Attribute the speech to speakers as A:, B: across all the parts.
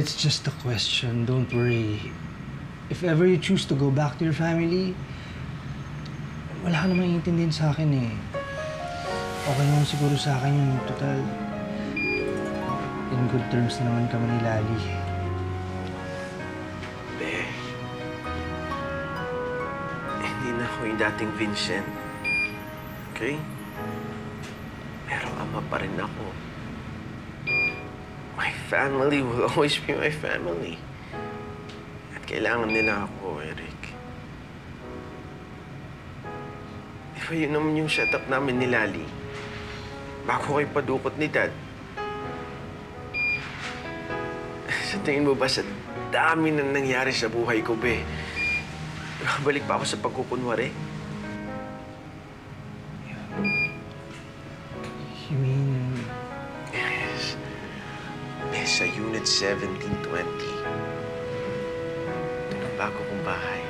A: it's just a question. Don't worry. If ever you choose to go back to your family, wala ka namang iintindihin sa akin eh. Okay naman siguro sa akin yung total. In good terms na naman kami ni Lali.
B: Be, hindi na ako yung dating Vincent. Okay? Pero ama pa rin ako. My family will always be my family. At kailangan nila ako, Eric. Di ba yun naman yung setup namin ni Lali? Bago kayo padukot ni Dad. Sa tingin mo ba sa dami na nangyari sa buhay ko, Be? Balik pa ako sa pagkukunwari?
A: You mean...
B: Yes. Be, sa Unit 1720. Ito ang bago kong bahay.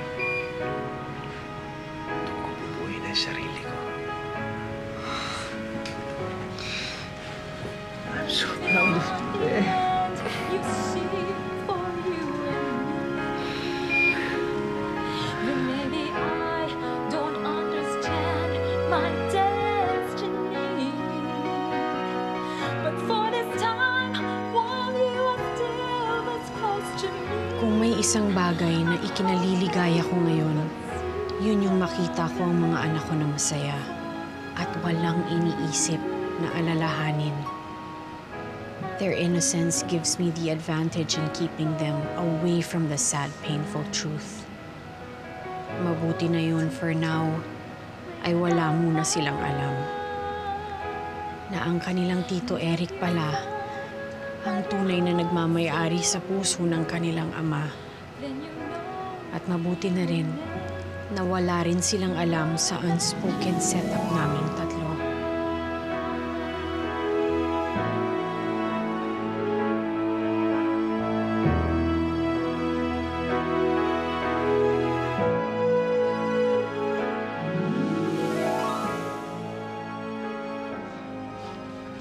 B: Ito ko bubuhin ang sarili ko. I'm so proud of you, Be.
C: Kung may isang bagay na ikinaliligaya ko ngayon, yun yung makita ko ang mga anak ko na masaya at walang iniisip na alalahanin. Their innocence gives me the advantage in keeping them away from the sad, painful truth. Mabuti na yun for now ay wala muna silang alam na ang kanilang Tito Eric pala ang tunay na nagmamay-ari sa puso ng kanilang ama. At mabuti na rin na wala rin silang alam sa unspoken setup naming tatlo.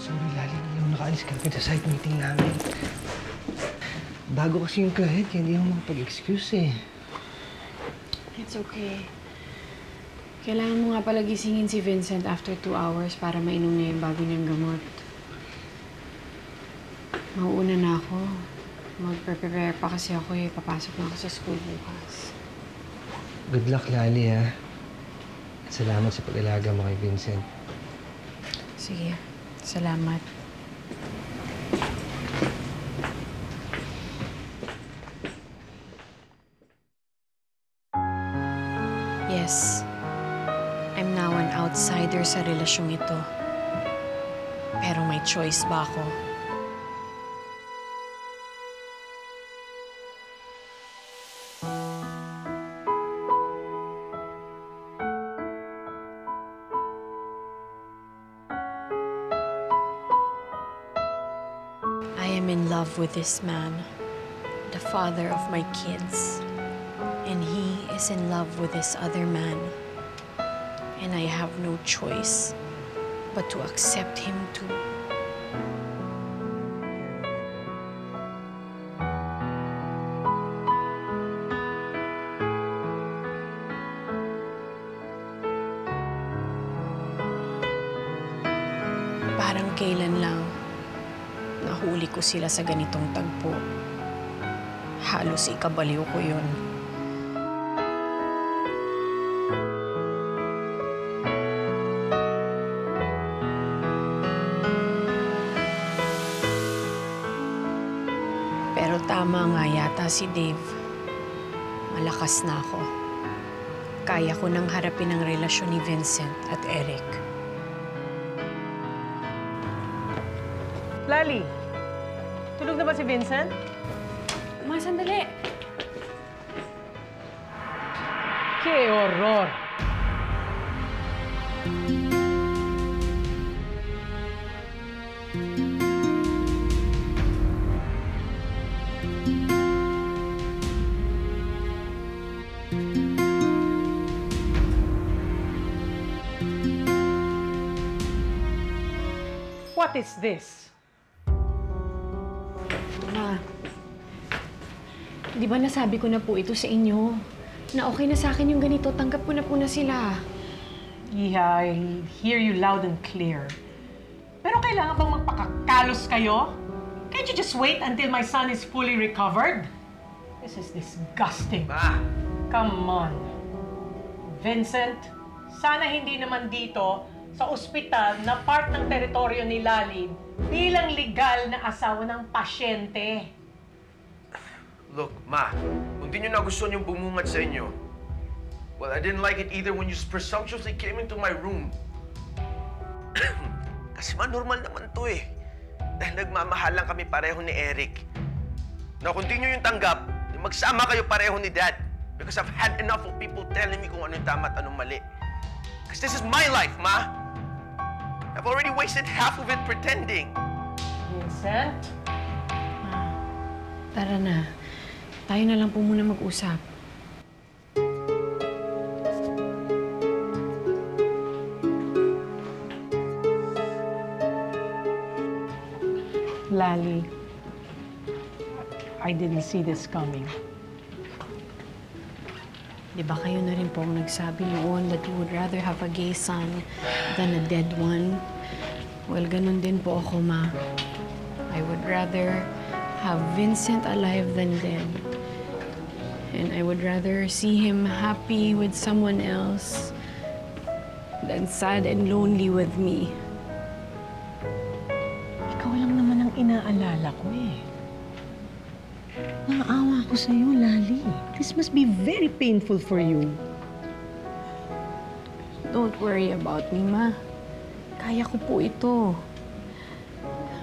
A: Sorry, Lali. Hindi ako nakaalis kagad sa site meeting namin. Bago kasi yung kahit, hindi ako makapag-excuse eh.
C: It's okay. Kailangan mo nga pala gisingin si Vincent after 2 hours para mainom niya yung bago niyang gamot. Mauuna na ako. Mag-prepare pa kasi ako eh. Papasok na ako sa school bukas.
A: Good luck, Lali, ha? At salamat sa pag-alaga mo kay Vincent.
C: Sige. Salamat. Yes, I'm now an outsider sa relasyong ito. Pero may choice ba ako? I am in love with this man, the father of my kids. And he is in love with this other man. And I have no choice but to accept him too. Parang kailan lang nahuli ko sila sa ganitong tagpo. Halos ikabaliw ko yun. Pero tama nga yata si Dave. Malakas na ako. Kaya ko nang harapin ang relasyon ni Vincent at Eric.
D: Lali, tulog na ba si Vincent?
C: Ma, sandali.
D: ¡Qué horror! What is this?
C: Ma, Di ba nasabi ko na po ito sa inyo? Na okay na sa akin yung ganito, tanggap ko na po na sila.
D: Yeah, I hear you loud and clear. Pero kailangan bang magpakakalos kayo? Can't you just wait until my son is fully recovered? This is disgusting.
B: Ma!
D: Come on. Vincent, sana hindi naman dito sa ospital na part ng teritoryo ni Lali bilang legal na asawa ng pasyente.
B: Look, Ma, kung di nyo nagustuhan yung bumungad sa inyo, well, I didn't like it either when you presumptuously came into my room. Kasi normal naman to eh. Dahil nagmamahal lang kami pareho ni Eric. Na kung di nyo yung tanggap, magsama kayo pareho ni Dad. Because I've had enough of people telling me kung anong tama at anong mali. Because this is my life, Ma. I've already wasted half of it pretending.
D: Vincent?
C: Tara na. Tayo na lang po muna mag-usap.
D: Lali, I didn't see this coming.
C: Di ba kayo na rin po ang nagsabi noon that you would rather have a gay son than a dead one? Well, ganun din po ako, Ma. I would rather have Vincent alive than dead. And I would rather see him happy with someone else than sad and lonely with me.
D: Ikaw lang naman ang inaalala ko eh. Naawa ako sa'yo, Lali. This must be very painful for you.
C: Don't worry about me, Ma. Kaya ko po ito.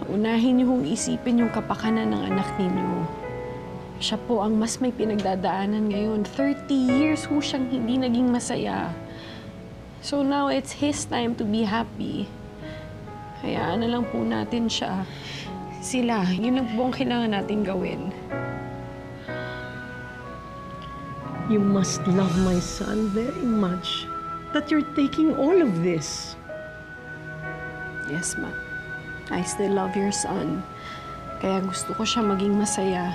C: Unahin niyo hong isipin yung kapakanan ng anak ninyo. Siya po ang mas may pinagdadaanan ngayon. 30 years ho siyang hindi naging masaya. So now it's his time to be happy. Hayaan na lang po natin siya. Sila, yun lang po ang kailangan natin gawin.
D: You must love my son very much that you're taking all of this.
C: Yes, Ma. I still love your son. Kaya gusto ko siya maging masaya.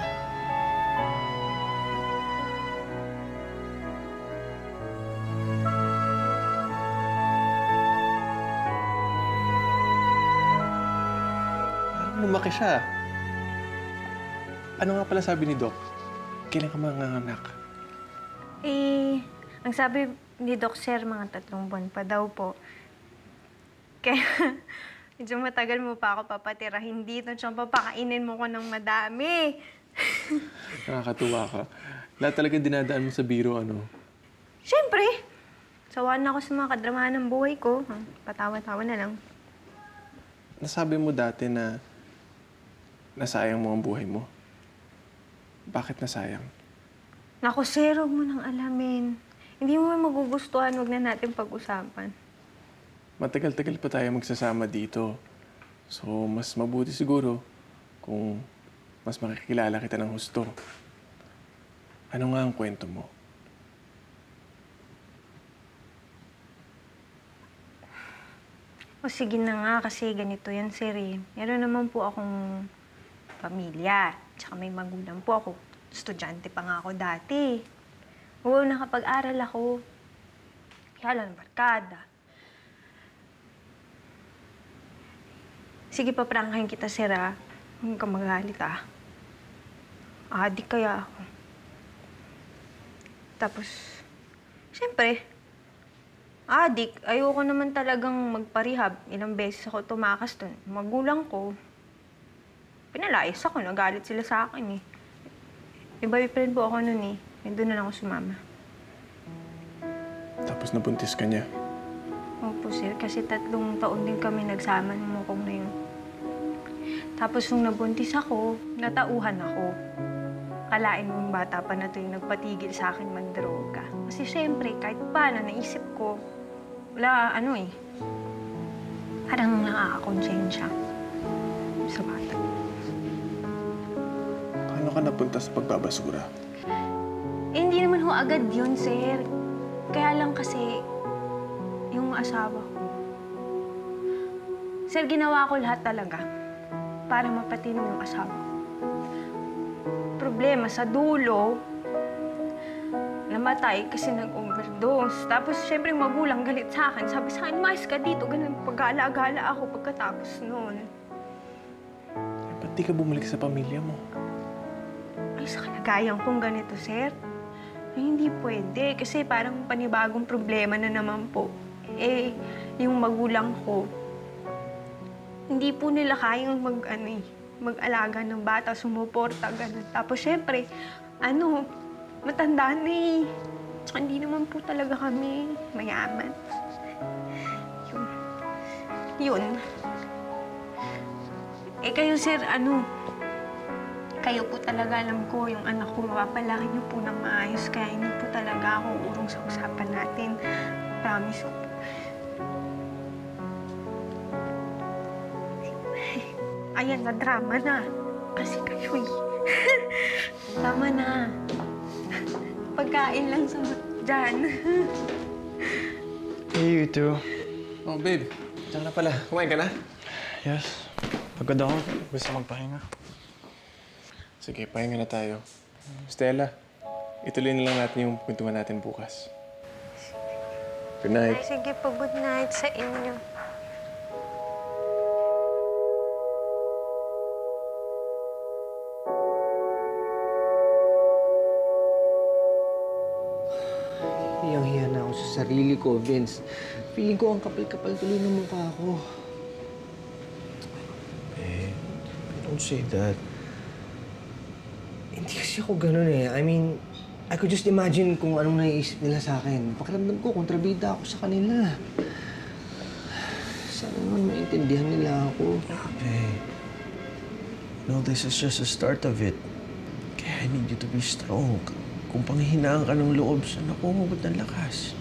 E: Lumaki siya. Ano nga pala sabi ni Doc? Kailan ka manganganak?
F: Ang sabi ni Doc Sir, mga 3 buwan pa daw po. Kaya, medyo matagal mo pa ako papatirahin dito. Tsaka papakainin mo ko ng madami.
E: Nakakatuwa ka. Lahat talaga dinadaan mo sa biro, ano?
F: Siyempre, sawa na ako sa mga kadramahan ng buhay ko. Patawa-tawa na lang.
E: Nasabi mo dati na nasayang mo ang buhay mo. Bakit nasayang?
F: Naku, Sir, huwag mo nang alamin. Hindi mo magugustuhan, huwag na natin pag-usapan.
E: Matagal-tagal pa tayo magsasama dito. So, mas mabuti siguro kung mas makikilala kita ng husto. Ano nga ang kwento mo?
F: O sige na nga, kasi ganito yan, Sir. Meron naman po akong pamilya. Tsaka may magulang po ako. Estudyante pa nga ako dati. Oo, nakapag-aral ako. Kaya lang, barkada. Sige, paprangkahin kita, Sir, ha? Huwag ka magalit, ha? Adik kaya ako. Tapos, siyempre, adik, ayoko naman talagang magparehab. Ilang beses ako tumakas dun. Magulang ko, pinalayas ako, nagalit sila sa akin, eh. May boyfriend po ako nun, eh. Doon na lang ako sumama.
E: Tapos nabuntis ka niya.
F: Opo, Sir. Kasi 3 taon din kami nagsama ng mukong na yun. Tapos nung nabuntis ako, natauhan ako. Kalain mong bata pa na ito yung nagpatigil sa akin magdroga. Kasi siyempre, kahit paano, naisip ko, wala, parang nakakakonsensya sa bata.
E: Paano ka napunta sa pagbabasura?
F: Hindi naman ho agad yun, Sir. Kaya lang kasi, yung asawa ko. Sir, ginawa ko lahat talaga para mapatino yung asawa ko. Pero problema sa dulo, namatay kasi nag-overdose. Tapos, syempre, yung magulang galit sa akin. Sabi sa akin, mais ka dito. Ganun, pag-aala-gala ako pagkatapos noon.
E: Ba't di ka bumalik sa pamilya mo?
F: Ay, sa kalagayan kong ganito, sir. Ay, hindi pwede. Kasi parang panibagong problema na naman po. Eh, yung magulang ko, hindi po nila kayang mag-alaga ng bata, sumuporta, ganun. Tapos, syempre, matanda na eh. Tsaka hindi naman po talaga kami mayaman. Yun. Eh, kayo, sir, kayo po talaga, alam ko, yung anak ko, mapapalaki niyo po ng maayos. Kaya hindi po talaga ako urong sa usapan natin. Promise ko po. Ayan, na-drama na. Kasi kayo eh. Tama na. Pagkain lang sa dyan.
A: Hey, you two.
E: Oh, babe. Diyan na pala. Kumain ka na?
A: Yes. Pagod ako. Gusto magpahinga.
E: Sige, pahinga na tayo. Stella, ituloy na lang natin yung kwentuhan natin bukas. Good night.
F: Ay, sige po, good night sa inyo.
A: Hiyang-hiya na ako sa sarili ko, Vince. Feeling ko ang kapal-kapal tuloy ng mukha ko. Don't say that. Hindi kasi ako ganun eh. I mean, I could just imagine kung anong naiisip nila sa akin. Pakiramdam ko, kontrabida ako sa kanila. Sana naman maintindihan nila ako.
G: Hey, no, this is just the start of it. Kaya I need you to be strong. Kung panghihinaan ka ng loob, saan ako hugot ng lakas?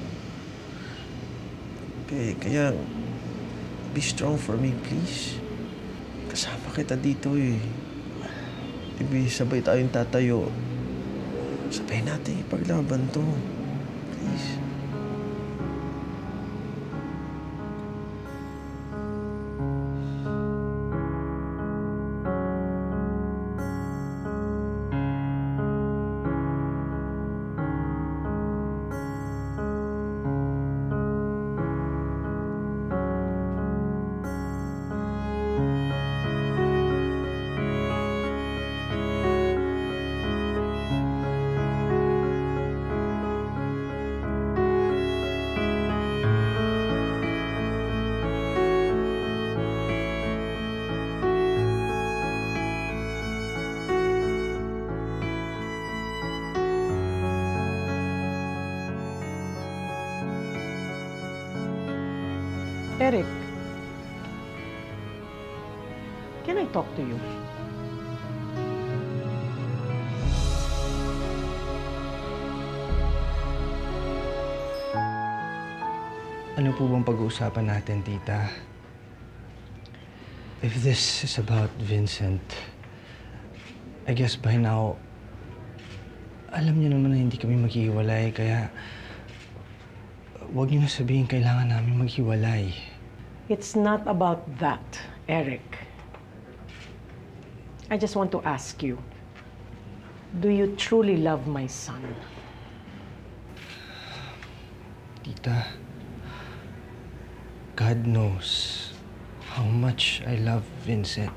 G: Okay, kaya be strong for me, please. Kasama kita dito eh. Ibi, sabay tayong tatayo. Sabay natin ipaglaban to. Please.
D: Eric, can I talk to you?
A: Ano po bang pag-uusapan natin, tita? If this is about Vincent, I guess by now, alam niyo naman na hindi kami maghiwalay, kaya huwag niyo na sabihin kailangan namin maghiwalay.
D: It's not about that, Eric. I just want to ask you, do you truly love my son?
A: Tita, God knows how much I love Vincent.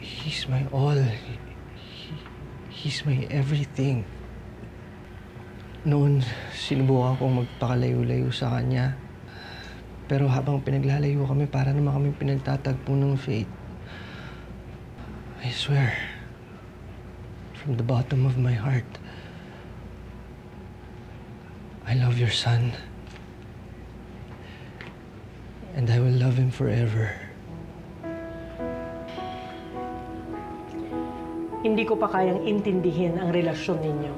A: He's my all. He's my everything. Noon, sinubukan kong magpakalayo-layo sa kanya. Pero habang pinaglalayo kami, para naman kami pinagtatagpo ng fate. I swear, from the bottom of my heart, I love your son. And I will love him forever.
D: Hindi ko pa kayang intindihin ang relasyon ninyo.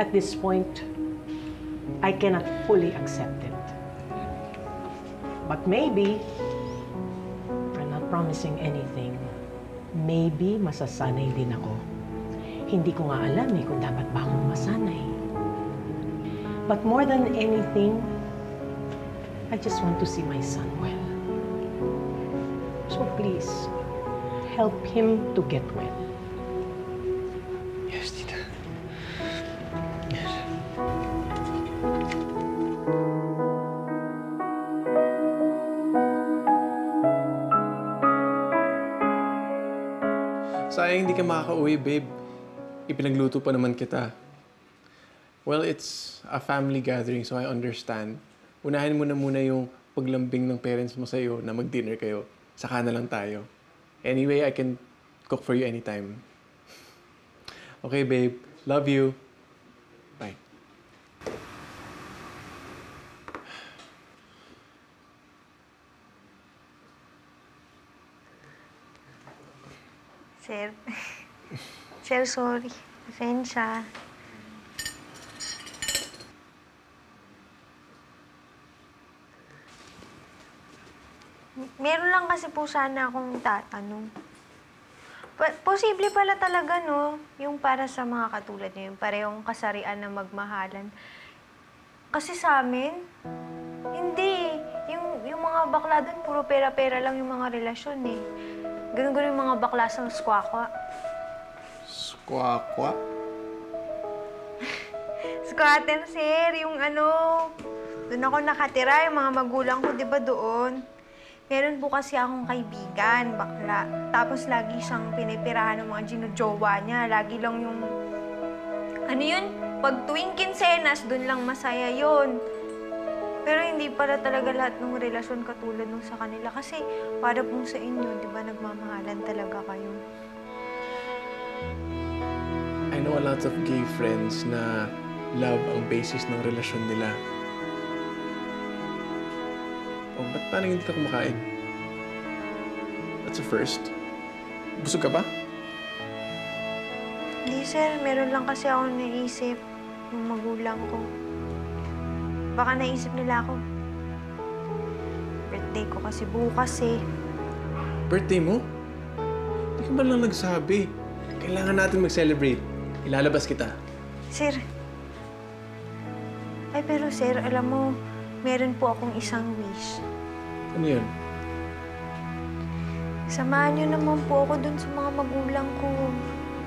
D: At this point, I cannot fully accept it. But maybe, I'm not promising anything, maybe masasanay din ako. Hindi ko nga alam kung dapat ba akong masanay. But more than anything, I just want to see my son well. So please, help him to get well.
A: Yes, tita. Yes.
E: Sayang hindi ka makaka-uwi, babe. Ipinagluto pa naman kita. Well, it's a family gathering, so I understand. Unahin mo na muna yung paglambing ng parents mo sa'yo na mag-dinner kayo. Saka na lang tayo. Anyway, I can cook for you anytime. Okay, babe. Love you. Bye.
F: Sir, sir, sorry. Pasensya. Meron lang kasi po sana akong tatanong. Posible pala talaga, no? Yung para sa mga katulad niyo, yung parehong kasarian na magmahalan. Kasi sa amin, hindi. Yung mga bakla doon, puro pera-pera lang yung mga relasyon, eh. Ganun-ganun yung mga bakla sa squawka.
E: Squawka?
F: Squatter, sir. Yung ano, doon ako nakatira, yung mga magulang ko, di ba doon? Meron po kasi akong kaibigan, bakla. Tapos lagi siyang pinipirahan ng mga ginujowa niya. Lagi lang yung... Ano yun? Pag tuwing kinsenas, dun lang masaya yun. Pero hindi pala talaga lahat ng relasyon katulad nung sa kanila. Kasi para pong sa inyo, di ba, nagmamahalan talaga kayo.
E: I know a lot of gay friends na love ang basis ng relasyon nila. Oh, ba't parang hindi ka kumakain? That's a first. Busog ka ba?
F: Hindi, sir. Meron lang kasi ako naisip yung magulang ko. Baka naisip nila ako. Birthday ko kasi bukas, eh.
E: Birthday mo? Hindi ka ba lang nagsabi? Kailangan natin mag-celebrate. Ilalabas kita.
F: Sir. Ay, pero sir, alam mo, meron po akong isang wish.
E: Ano yun?
F: Samahan niyo naman po ako dun sa mga magulang ko.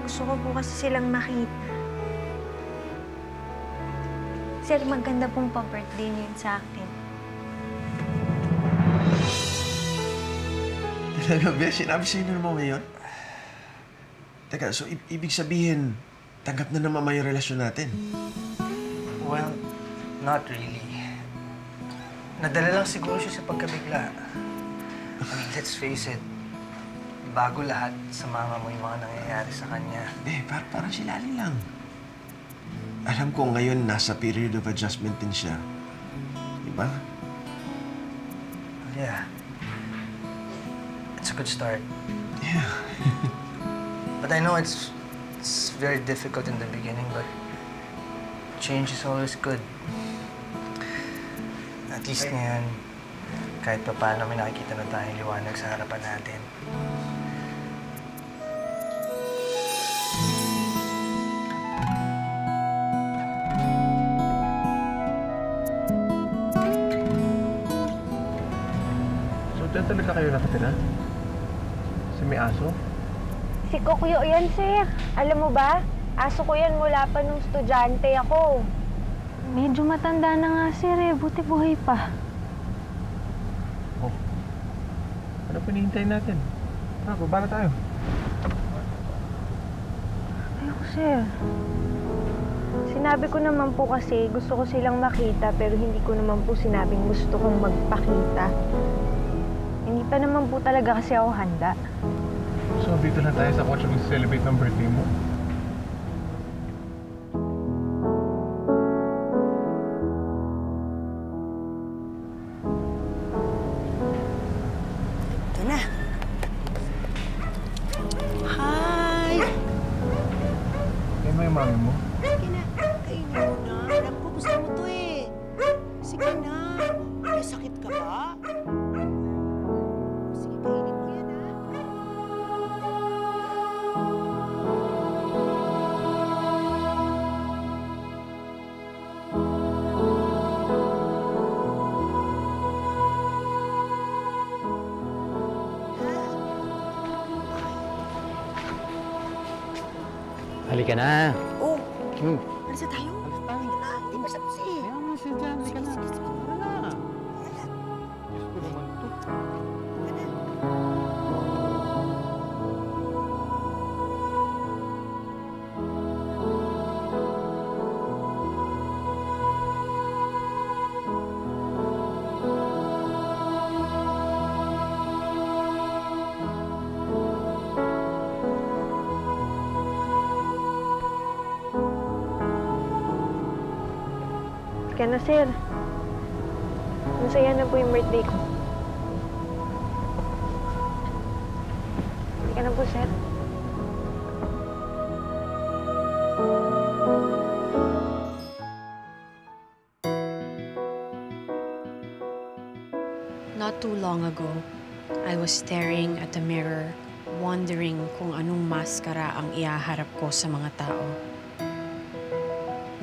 F: Gusto ko po kasi silang makita. Sir, maganda pong pa-birthday niyo yun sa akin.
G: Talaga, Bea? Sinabi sa'yo na naman ngayon? Teka, so ibig sabihin, tanggap na naman yung relasyon natin?
A: Well, not really. Nadala lang siguro siya sa pagkabigla. I mean, let's face it, bago lahat sa mama mo yung mga nangyayari sa kanya.
G: Parang silali lang. Alam ko ngayon nasa period of adjustment din siya. Diba?
A: Yeah. It's a good start.
G: Yeah.
A: But I know it's very difficult in the beginning, but change is always good. At least ngayon, kahit pa paano may nakikita na tayong liwanag sa harapan natin.
E: So, dyan talaga kayo nakatira? Si may aso?
F: Si Kokyo yan, sir. Alam mo ba, aso ko yan mula pa nung estudyante ako. Medyo matanda na nga, sir, eh. Buti buhay pa.
E: Oh. Ano pinihintay natin? Baba na tayo.
F: Ayoko, sir. Sinabi ko naman po kasi gusto ko silang makita pero hindi ko naman po sinabing gusto kong magpakita. Hindi pa naman po talaga kasi ako handa.
E: So, dito na tayo sa kotse mag-celebrate ng birthday mo?
H: Ito na. Hi!
E: Yan ba yung mami mo?
H: Sige na. Kainin mo na. Alam ko, gusto mo to eh. Sige na. May sakit ka ba? Sige, kainin mo yan ah.
I: Halika na.
H: Oh,
I: Hmm.
H: alis na tayo. Halika na, hindi pa tapos eh.
I: Kaya mo siya dyan. Halika na. Tara na. Diyos ko naman to.
F: Kaya na, sir. Masaya na po yung birthday ko. Hindi ka na po, sir.
C: Not too long ago, I was staring at the mirror, wondering kung anong maskara ang ihaharap ko sa mga tao.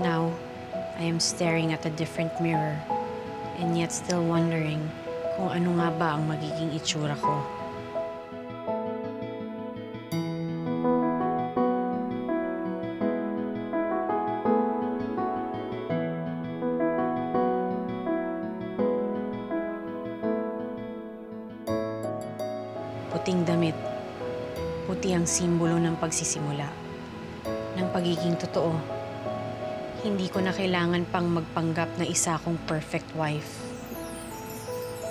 C: Now, I am staring at a different mirror, and yet still wondering kung ano nga ba ang magiging itsura ko. Puting damit. Puti ang simbolo ng pagsisimula. Ng pagiging totoo. Hindi ko na kailangan pang magpanggap na isa akong perfect wife.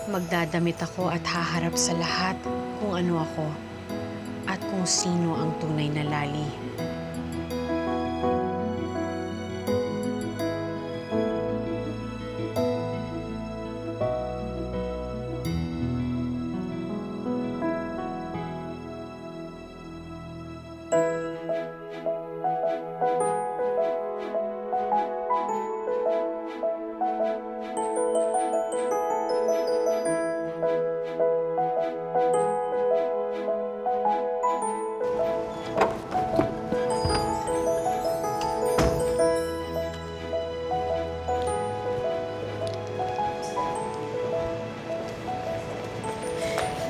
C: Magdadamit ako at haharap sa lahat kung ano ako at kung sino ang tunay na Lali.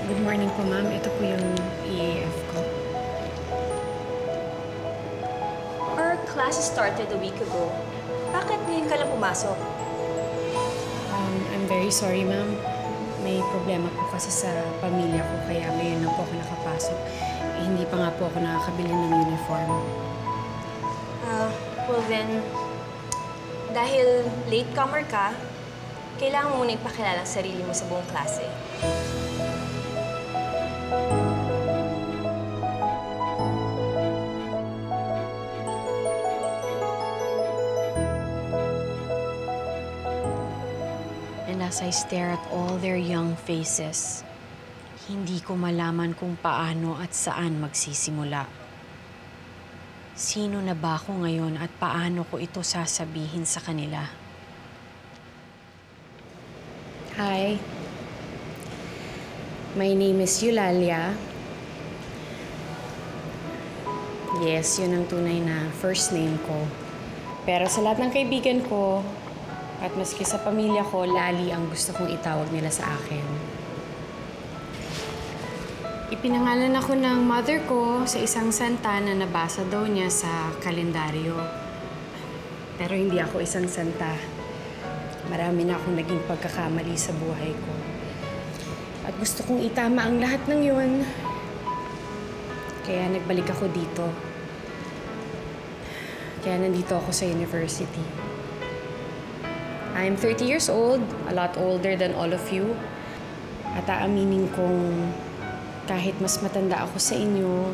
C: Good morning po, ma'am. Ito po yung EAF ko.
J: Our class started a week ago. Bakit ngayon ka lang pumasok?
C: I'm very sorry, ma'am. May problema po kasi sa pamilya ko, kaya ngayon lang po ako nakapasok. Hindi pa nga po ako nakakabili ng uniform.
J: Well then, dahil latecomer ka, kailangan mo muna ipakilala ang sarili mo sa buong klase.
C: And as I stare at all their young faces, hindi ko malaman kung paano at saan magsisimula. Sino na ba ako ngayon at paano ko ito sasabihin sa kanila? Hi. My name is Eulalia. Yes, yun ang tunay na first name ko. Pero sa lahat ng kaibigan ko, at maski sa pamilya ko, Lali ang gusto kong itawag nila sa akin. Ipinangalan ako ng mother ko sa isang santa na nabasa daw niya sa kalendaryo. Pero hindi ako isang santa. Marami na akong naging pagkakamali sa buhay ko. At gusto kong itama ang lahat ng yun. Kaya nagbalik ako dito. Kaya nandito ako sa university. I'm 30 years old, a lot older than all of you. At aaminin kong kahit mas matanda ako sa inyo,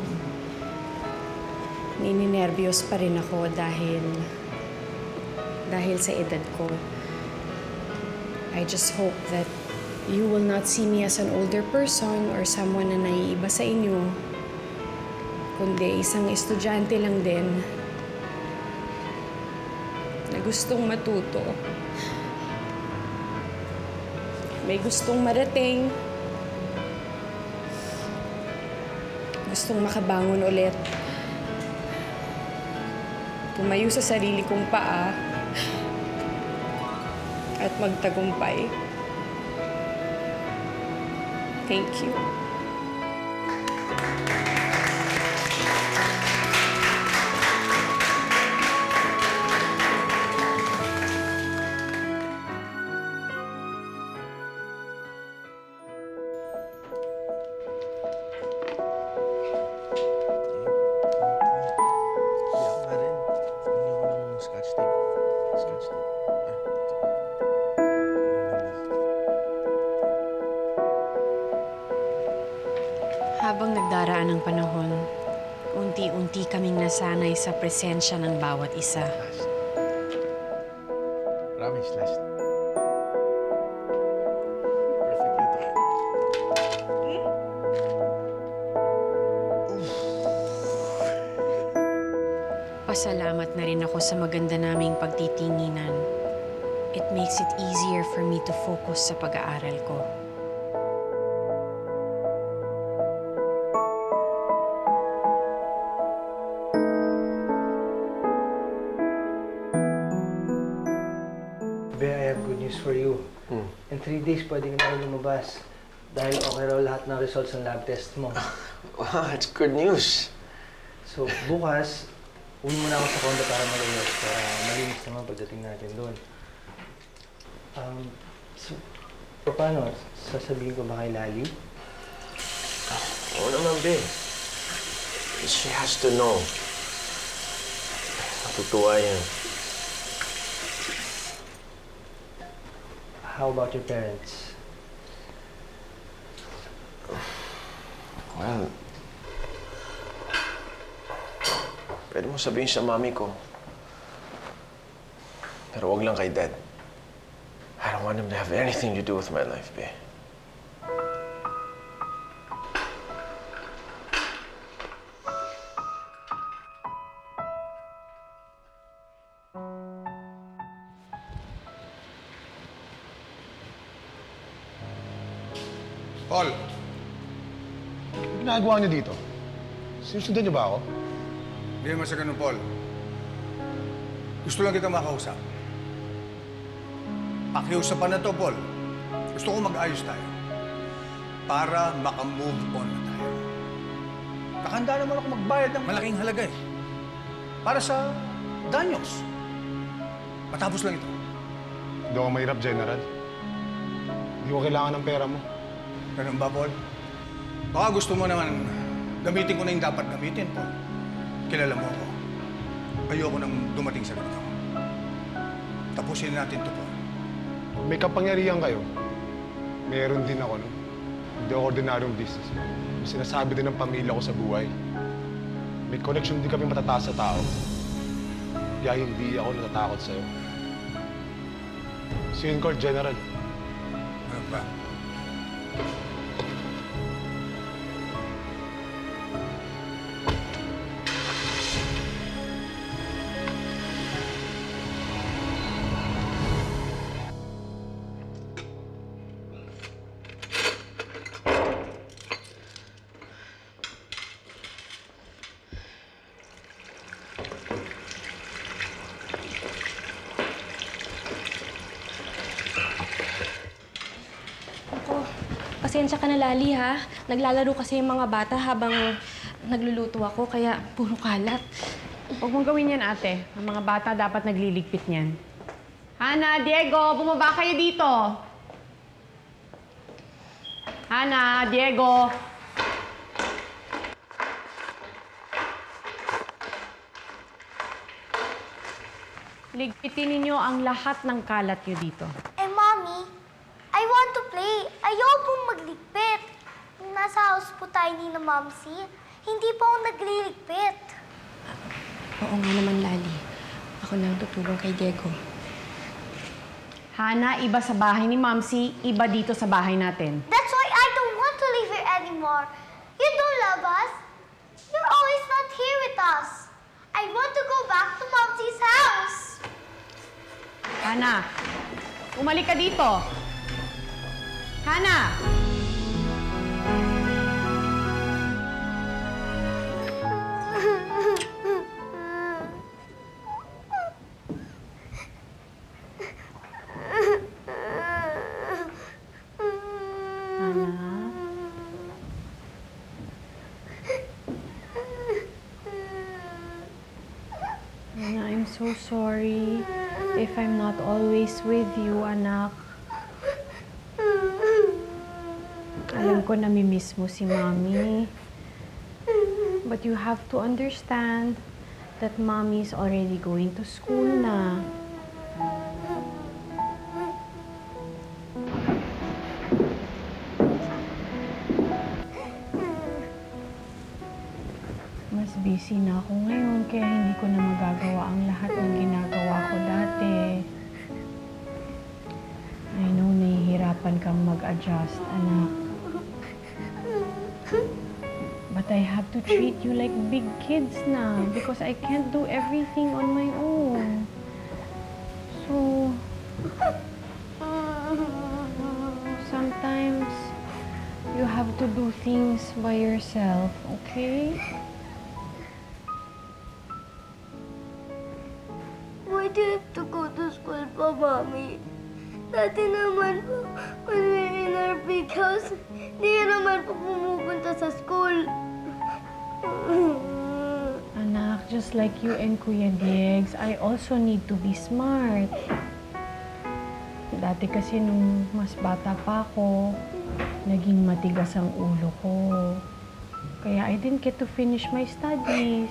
C: nininervyos pa rin ako dahil sa edad ko. I just hope that you will not see me as an older person or someone na naiiba sa inyo, kundi isang estudyante lang din na gustong matuto. May gustong marating. Gustong makabangon ulit. Tumayo sa sarili kong paa. At magtagumpay. Thank you. ng panahon, unti-unti kaming nasanay sa presensya ng bawat isa.
K: Promise, last. Perfect dito.
C: Pasalamat na rin ako sa maganda naming pagtitinginan. It makes it easier for me to focus sa pag-aaral ko.
A: Be, I have good news for you. In 3 days, pwede ka na lumabas. Dahil okay raw lahat ng results ng lab test mo.
B: Wow, it's good news.
A: So, bukas, uwi mo na ako sa condo para mag-ayos. Para malinis naman pagdating natin doon. So, paano? Sasabihin ko ba kay Lali?
B: Oo naman, Be. She has to know. Natutuwa yan.
A: How about your parents?
B: Well, pwede mo sabihin sa mami ko. Pero wag lang kay Dad. I don't want him to have anything to do with my life, Be.
K: Paul! Ano ginagawa niyo dito? Sinusundan niyo ba ako?
L: Hindi naman sa ganun, Paul. Gusto lang kita makausap. Pakiusapan na to, Paul. Gusto ko mag-ayos tayo. Para makamove on na tayo. Nakahanda naman ako magbayad ng malaking halaga eh. Para sa danyos. Matapos lang ito.
K: Hindi ako mahirap, General. Hindi ko kailangan ng pera mo.
L: Ganun ba, Paul? Baka gusto mo naman gamitin ko na yung dapat gamitin, Paul. Kilala mo ako. Ayoko nang dumating sa ganito. Tapusin natin to, Paul.
K: May kapangyarihan kayo. Meron din ako, no? Hindi ako ordinaryong business. May sinasabi din ng pamilya ko sa buhay. May connection din kami matataas sa tao. Kaya hindi ako natatakot sa'yo. So yun, Court General.
L: Ano ba?
J: Pasensya ka na, Lali, ha? Naglalaro kasi yung mga bata habang nagluluto ako, kaya puro kalat.
D: Huwag mong gawin yan, ate. Ang mga bata dapat nagliligpit niyan. Hana, Diego, bumaba kayo dito. Hana, Diego. Ligpitin ninyo ang lahat ng kalat nyo dito.
M: Mommy, I want to play. Ayokong magligpit. Nasa house po tayo ni na Momsy. Hindi po ako nagliligpit.
J: Oo nga naman, Lali. Ako lang tutulong kay Diego.
D: Hana, iba sa bahay ni Momsy, iba dito sa bahay natin.
M: That's why I don't want to live here anymore. You don't love us. You're always not here with us. I want to go back to Momsy's house.
D: Hana, umalik ka dito. Hana! Hana, I'm so sorry if I'm not always with you, anak. Alam ko namimiss mo si Mommy. But you have to understand that Mommy is already going to school na.
C: busy na ako ngayon, kaya hindi ko na magagawa ang lahat ng ginagawa ko dati. I know nahihirapan kang mag-adjust, anak. But I have to treat you like big kids now because I can't do everything on my own. So, sometimes you have to do things by yourself, okay?
M: Why do you have to go to school pa, Mommy? Dati naman po, when we're in our big house, hindi ka naman po pumupunta sa school.
C: Anak, just like you and Kuya Diggs, I also need to be smart. Dati kasi nung mas bata pa ako, naging matigas ang ulo ko. Kaya I didn't get to finish my studies.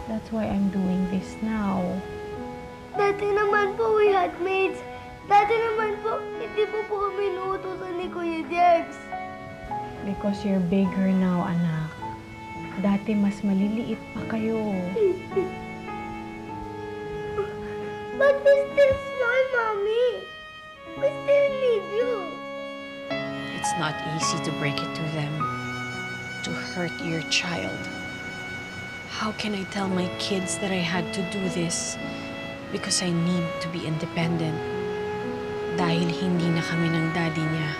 C: That's why I'm doing this now.
M: Dati naman po, we had maids. Dati naman po, hindi po kami inuutosan ni Kuya Diggs.
C: Because you're bigger now, anak. Dati mas maliliit pa kayo.
M: But we're still small, Mommy. We still need you.
C: It's not easy to break it to them, to hurt your child. How can I tell my kids that I had to do this because I need to be independent dahil hindi na kami ng daddy niya?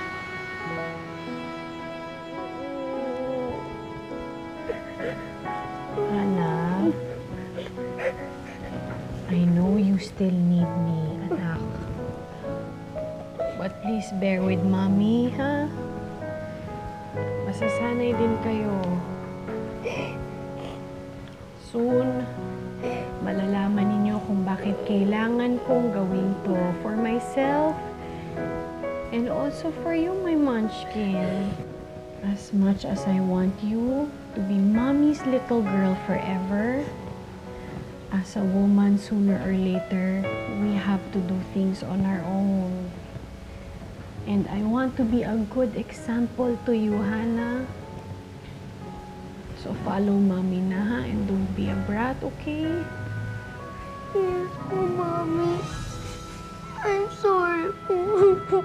C: Anak, I know you still need me, anak. But please bear with Mommy, ha? Masasanay din kayo. Soon, malalaman ninyo kung bakit kailangan kong gawin to for myself and also for you, my munchkin. As much as I want you to be Mommy's little girl forever, as a woman, sooner or later, we have to do things on our own. And I want to be a good example to you, Hannah. So follow Mommy na, ha? And don't be a brat, okay?
M: Yes po, Mommy. I'm sorry po.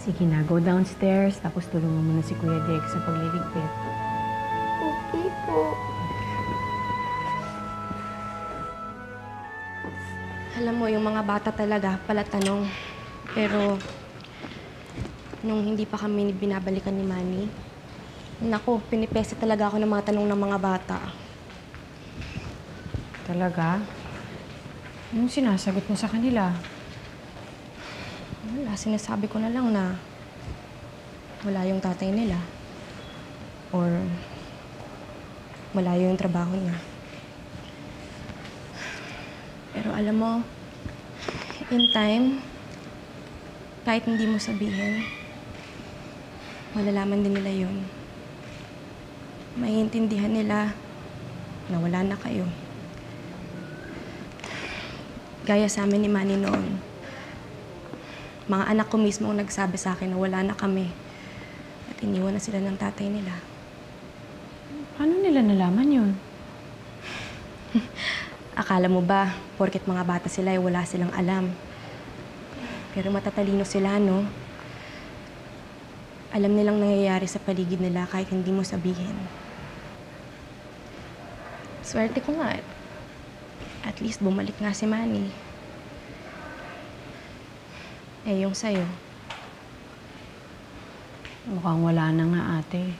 C: Sige na, go downstairs, tapos tulungan mo na si Kuya Dick sa pagliligpit.
M: Okay po.
J: Alam mo, yung mga bata talaga palatanong. Pero, nung hindi pa kami binabalikan ni Manny, naku, pinipese talaga ako ng mga tanong ng mga bata.
C: Talaga? Anong sinasagot mo sa kanila?
J: Wala, sinasabi ko na lang na wala yung tatay nila. Or malayo yung trabaho niya. Pero alam mo, in time, kahit hindi mo sabihin, malalaman din nila yun. Maiintindihan nila na wala na kayo. Gaya sa amin ni Manny noon. Mga anak ko mismo ang nagsabi sa akin na wala na kami at iniwan na sila ng tatay nila.
C: Paano nila nalaman yun?
J: Akala mo ba, porket mga bata sila ay wala silang alam? Pero matatalino sila, no? Alam nilang nangyayari sa paligid nila kahit hindi mo sabihin. Swerte ko nga. At least bumalik nga si Manny. Eh, yung sa'yo.
C: Mukhang wala na nga, ate.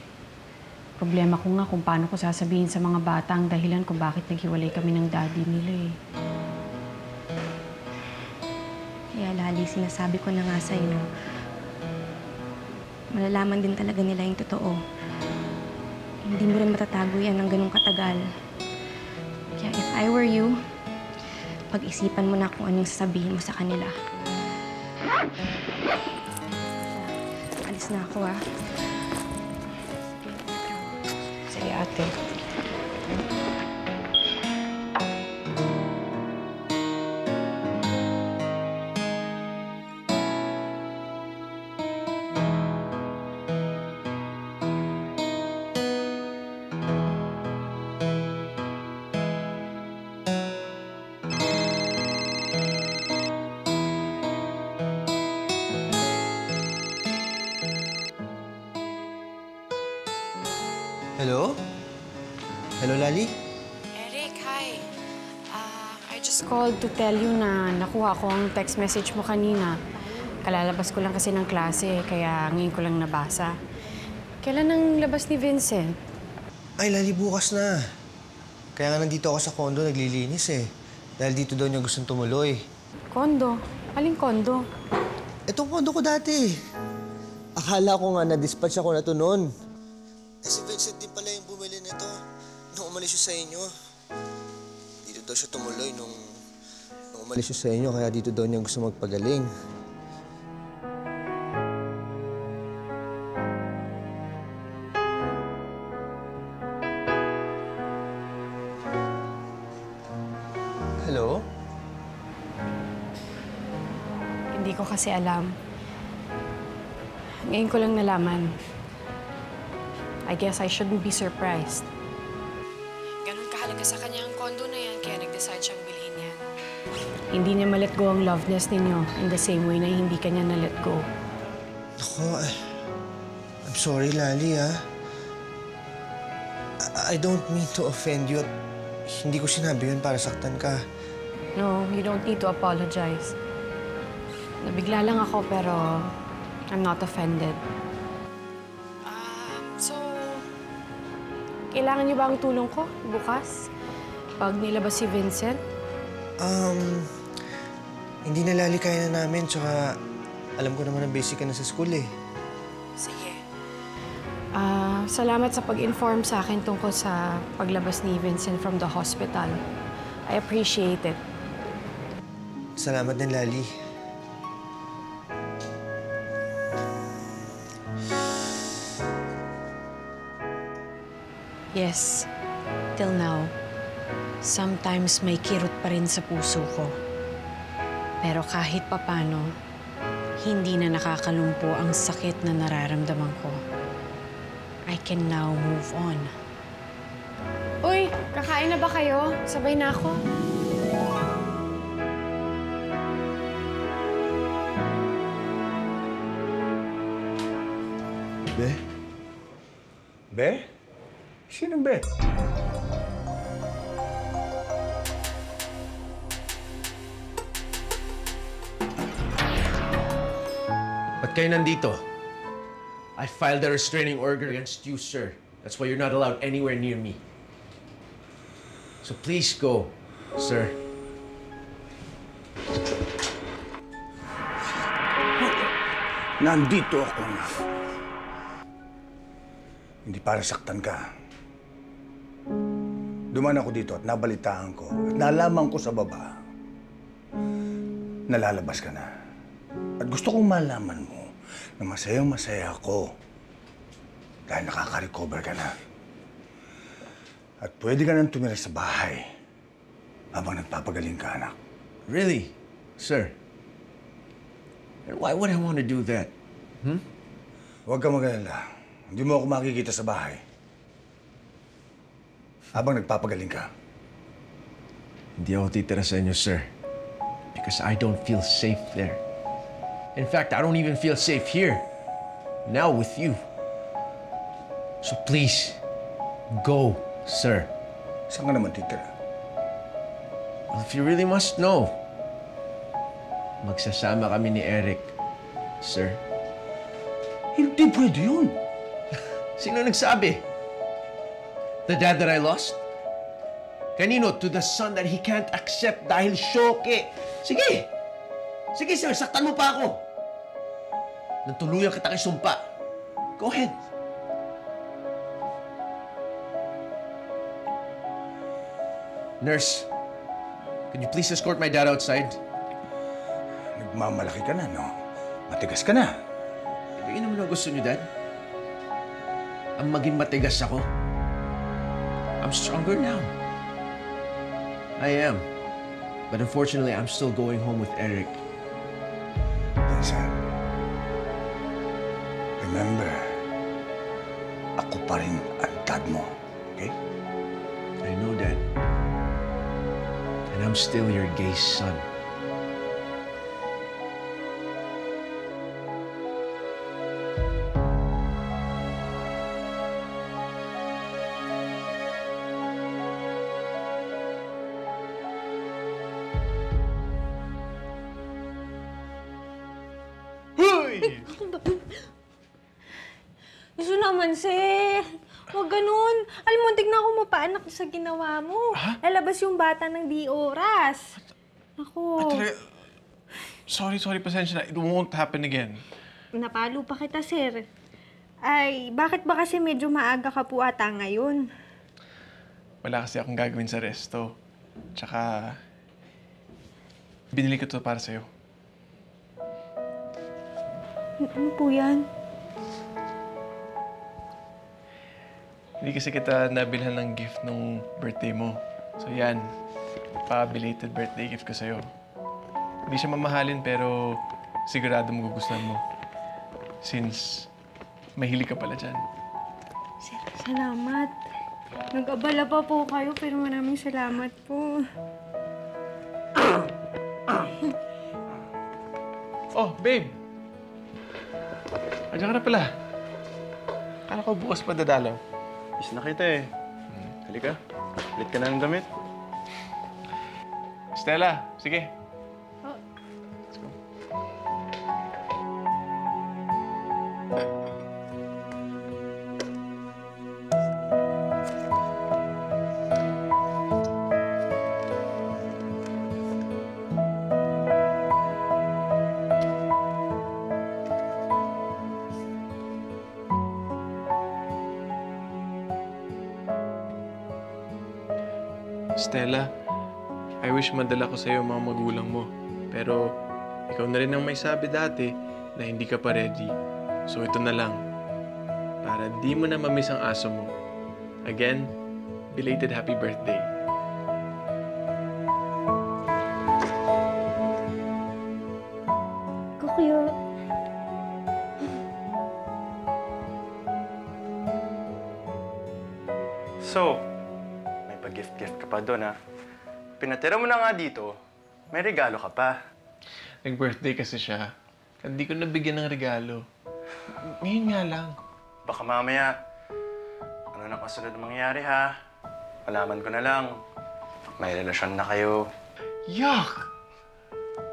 C: Problema ko nga kung paano ko sasabihin sa mga bata ang dahilan kung bakit naghiwalay kami ng daddy nila eh.
J: Kaya Lali, sinasabi ko na nga sa'yo, malalaman din talaga nila yung totoo. Hindi mo rin matatago yan ng ganung katagal. Kaya if I were you, pag-isipan mo na kung anong sasabihin mo sa kanila. Alis na ako, ah.
C: Sige, ate.
G: Hello? Hello, Lali?
C: Eric, hi. I just called to tell you na nakuha ko ang text message mo kanina. Kalalabas ko lang kasi ng klase, kaya ngayon ko lang nabasa. Kailan ang labas ni Vincent?
G: Ay, Lali, bukas na. Kaya nga nandito ako sa condo, naglilinis eh. Dahil dito daw niya gustong tumuloy.
C: Kondo? Aling kondo?
G: Itong condo ko dati. Akala ko nga na-dispatch ako na to noon. Eh, si Vincent din pala yung bumili nito nung umalis siya sa inyo. Dito daw siya tumuloy nung umalis siya sa inyo, kaya dito daw niya gusto magpagaling. Hello?
C: Hindi ko kasi alam. Ngayon ko lang nalaman. I guess I shouldn't be surprised. Ganun kahalaga sa kanya ang kondo na yan, kaya nag-decide siyang bilhin yan. Hindi niya ma-let go ang loveness ninyo in the same way na hindi ka niya na-let go.
G: Ako, I'm sorry, Lali, ha? I don't mean to offend you. Hindi ko sinabi yun para saktan ka.
C: No, you don't need to apologize. Nabigla lang ako pero I'm not offended. So, kailangan niyo ba ang tulong ko bukas? Pag nilabas si Vincent?
G: Hindi na, Lali, kaya na namin. Tsaka, alam ko naman ang basic ka na sa school eh.
C: Sige. Salamat sa pag-inform sa akin tungkol sa paglabas ni Vincent from the hospital. I appreciate it.
G: Salamat din, Lali.
C: Yes, till now, sometimes may kirot pa rin sa puso ko. Pero kahit papano, hindi na nakakalumpo ang sakit na nararamdaman ko. I can now move on. Uy, kakain na ba kayo? Sabay na ako.
L: Be? Be? Sino Be?
B: Ba't kayo nandito? I filed a restraining order against you, sir. That's why you're not allowed anywhere near me. So please go, sir.
L: Nandito ako na. Hindi para saktan ka. Duman ako dito at nabalitaan ko at nalaman ko sa baba na lalabas ka na. At gusto kong malaman mo na masayang-masaya ako dahil nakaka-recover ka na. At pwede ka nang tumira sa bahay habang nagpapagaling ka, anak.
B: Really, sir? And why would I want to do that?
L: Huwag ka mag-alala. Hindi mo ako makikita sa bahay habang nagpapagaling ka.
B: Hindi ako titira sa inyo, sir. Because I don't feel safe there. In fact, I don't even feel safe here. Now with you. So please, go, sir.
L: Saan ka naman titira?
B: Well, if you really must know, magsasama kami ni Eric, sir.
L: Hindi pwede yun.
B: Sino nagsabi? The dad that I lost? Kanino? To the son that he can't accept dahil syoke. Sige! Sige, sir, saktan mo pa ako. Nang tuluyan kita kay sumpa. Go ahead. Nurse, could you please escort my dad outside?
L: Nagmamalaki ka na, no? Matigas ka na.
B: Yun naman ang gusto niyo, Dad? Ang maging matigas ako? I'm stronger now. I am. But unfortunately, I'm still going home with Eric.
L: Vincent, remember, ako pa rin ang dad mo, okay?
B: I know, Dad. And I'm still your gay son.
E: Uy!
J: Gusto naman, sir. Huwag ganun. Alam mo, tignan ako mapaanak sa ginawa mo. Lalabas yung bata ng di oras. Ako.
E: Sorry, pasensya na. It won't happen again.
J: Napalo pa kita, sir. Ay, bakit ba kasi medyo maaga ka po ata ngayon?
E: Wala kasi akong gagawin sa resto. Tsaka, binili ko to para sa'yo.
J: Ano po yan?
E: Hindi kasi kita nabilhan ng gift nung birthday mo. So yan, pa-belated birthday gift ko sa'yo. Hindi siya mamahalin pero sigurado magugustuhan mo. Since mahilig ka pala dyan.
J: Sir, salamat. Nag-abala pa po kayo pero maraming salamat po.
E: Oh, babe! Andiyan ka na pala. Akala ko bukas pa dadalaw.
G: Is na kita eh. Halika, ulit ka na ng damit.
E: Stella, sige. Let's go. Stella, I wish madala ko sa'yo ang mga magulang mo. Pero ikaw na rin ang may sabi dati na hindi ka pa ready. So ito na lang. Para di mo na mamiss ang aso mo. Again, belated happy birthday.
J: Kuya.
N: So, may pag-gift-gift ka pa doon, ha? Pinatira mo na nga dito, may regalo ka pa.
E: Nag-birthday kasi siya. Hindi ko nabigyan ng regalo. Ngayon nga lang.
N: Baka mamaya, ano na kasunod na mangyayari, ha? Malaman ko na lang, may relasyon na kayo.
E: Yuck!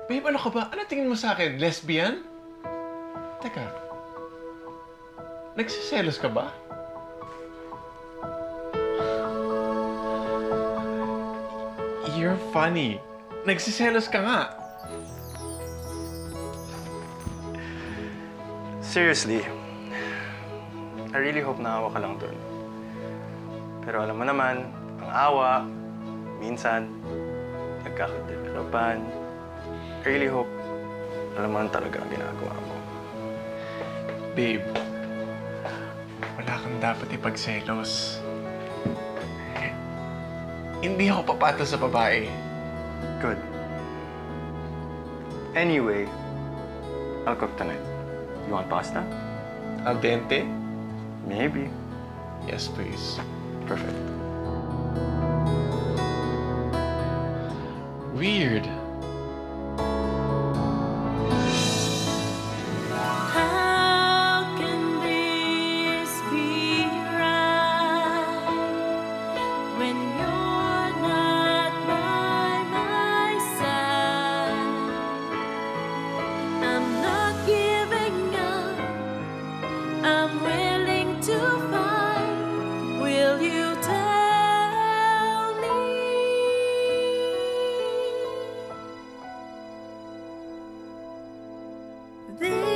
E: Babe, ano ka ba? Ano tingin mo sa akin? Lesbian? Teka. Nagsiselos ka ba? You're funny. Nagsiselos ka nga.
N: Seriously, I really hope naawa ka lang doon. Pero alam mo naman, ang awa, minsan, nagkakadevelopan. I really hope alam mo talaga ang ginagawa mo.
E: Babe, wala kang dapat ipagselos. Hindi ako papatol sa babae.
N: Good. Anyway, I'll cook tonight. You want pasta?
E: Al dente?
N: Maybe.
E: Yes, please.
N: Perfect.
E: Weird.
O: How can this be right when you're not by my side? I'm not giving up. I'm willing to fight. Will you tell me? This